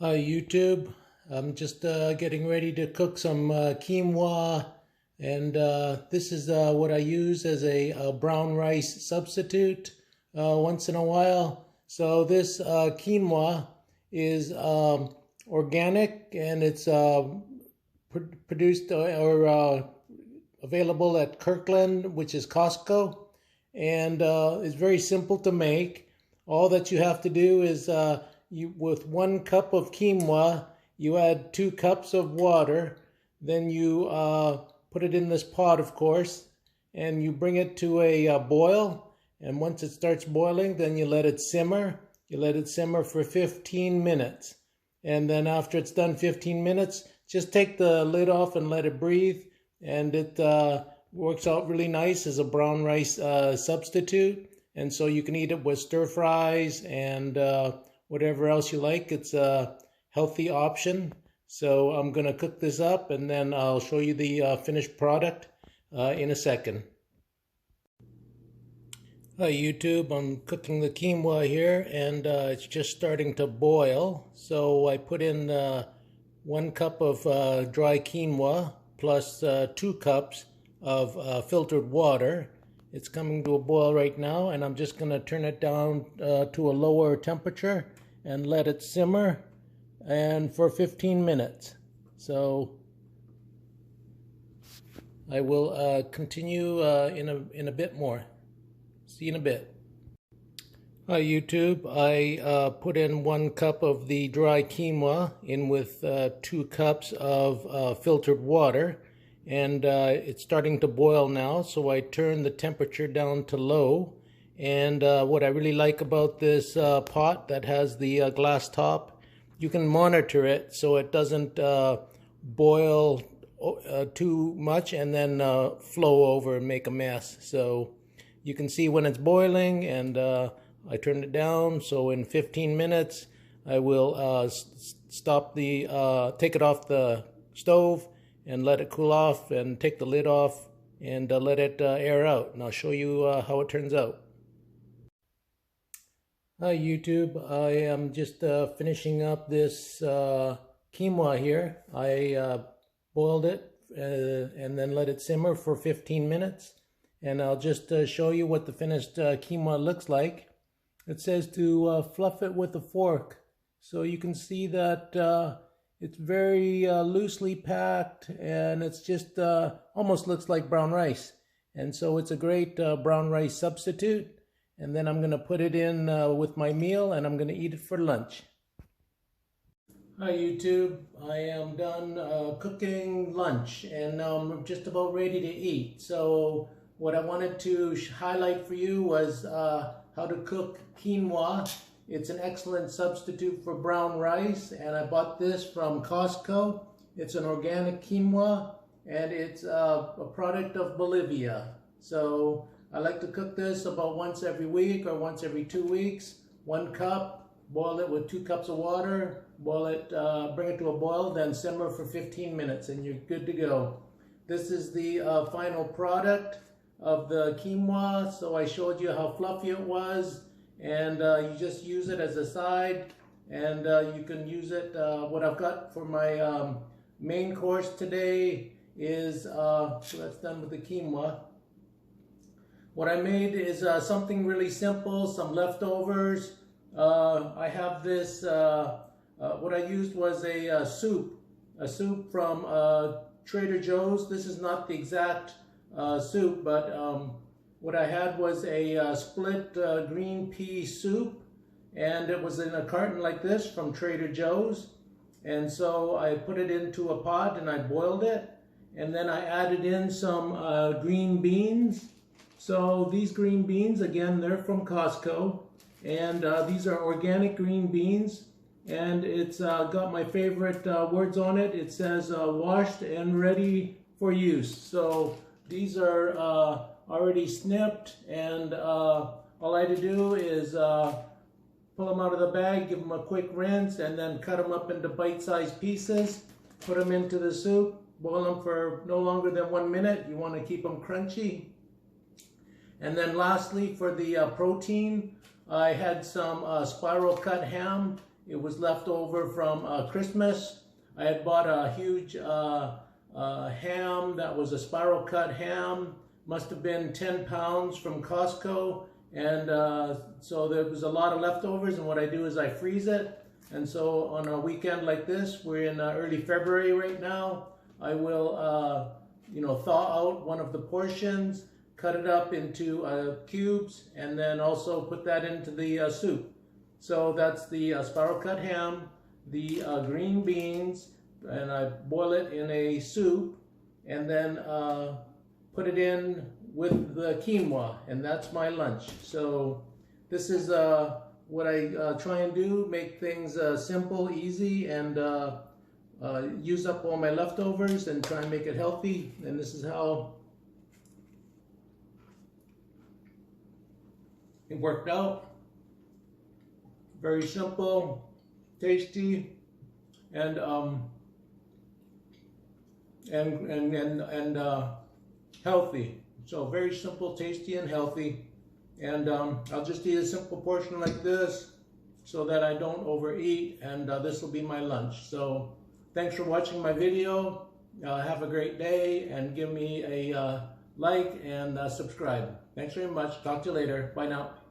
Hi YouTube. I'm just getting ready to cook some quinoa, and this is what I use as a brown rice substitute once in a while. So this quinoa is organic, and it's produced or available at Kirkland, which is Costco, and it's very simple to make. All that you have to do is with 1 cup of quinoa, you add 2 cups of water. Then you put it in this pot, of course, and you bring it to a boil. And once it starts boiling, then you let it simmer. You let it simmer for 15 minutes. And then after it's done 15 minutes, just take the lid off and let it breathe. And it works out really nice as a brown rice substitute. And so you can eat it with stir fries and whatever else you like. It's a healthy option. So I'm going to cook this up, and then I'll show you the finished product in a second. Hi YouTube, I'm cooking the quinoa here, and it's just starting to boil. So I put in 1 cup of dry quinoa plus 2 cups of filtered water. It's coming to a boil right now, and I'm just going to turn it down to a lower temperature and let it simmer and for 15 minutes. So I will continue in a bit more. See you in a bit. Hi YouTube, I put in 1 cup of the dry quinoa in with 2 cups of filtered water, and it's starting to boil now, so I turn the temperature down to low. And what I really like about this pot that has the glass top, you can monitor it so it doesn't boil too much and then flow over and make a mess. So you can see when it's boiling, and I turned it down, so in 15 minutes I will take it off the stove and let it cool off, and take the lid off and let it air out, and I'll show you how it turns out. Hi YouTube, I am just finishing up this quinoa here. I boiled it and then let it simmer for 15 minutes, and I'll just show you what the finished quinoa looks like. It says to fluff it with a fork, so you can see that it's very loosely packed, and it's just almost looks like brown rice. And so it's a great brown rice substitute. And then I'm going to put it in with my meal, and I'm going to eat it for lunch. Hi YouTube, I am done cooking lunch, and I'm just about ready to eat. So what I wanted to highlight for you was how to cook quinoa. It's an excellent substitute for brown rice, and I bought this from Costco. It's an organic quinoa, and it's a product of Bolivia. So I like to cook this about once every week or once every 2 weeks. 1 cup, boil it with 2 cups of water, boil it, bring it to a boil, then simmer for 15 minutes, and you're good to go. This is the final product of the quinoa. So I showed you how fluffy it was, and you just use it as a side, and you can use it. What I've got for my main course today is, so that's done with the quinoa. What I made is something really simple, some leftovers. I have this, what I used was a soup from Trader Joe's. This is not the exact soup, but what I had was a split green pea soup, and it was in a carton like this from Trader Joe's. And so I put it into a pot and I boiled it, and then I added in some green beans. So these green beans, again, they're from Costco, and these are organic green beans, and it's got my favorite words on it. It says washed and ready for use. So these are already snipped, and all I had to do is pull them out of the bag, give them a quick rinse, and then cut them up into bite-sized pieces, put them into the soup, boil them for no longer than 1 minute. You want to keep them crunchy. And then lastly, for the protein, I had some spiral cut ham, It was left over from Christmas. I had bought a huge ham that was a spiral cut ham. Must have been 10 pounds from Costco. And so there was a lot of leftovers, and what I do is I freeze it. And so on a weekend like this, we're in early February right now, I will thaw out one of the portions, cut it up into cubes, and then also put that into the soup. So that's the spiral cut ham, the green beans, and I boil it in a soup, and then put it in with the quinoa, and that's my lunch. So this is what I try and do, make things simple, easy, and use up all my leftovers and try and make it healthy. And this is how it worked out. Very simple, tasty, and healthy. So very simple, tasty, and healthy. And I'll just eat a simple portion like this so that I don't overeat, and this will be my lunch. So thanks for watching my video. Have a great day, and give me a like and subscribe. Thanks very much. Talk to you later. Bye now.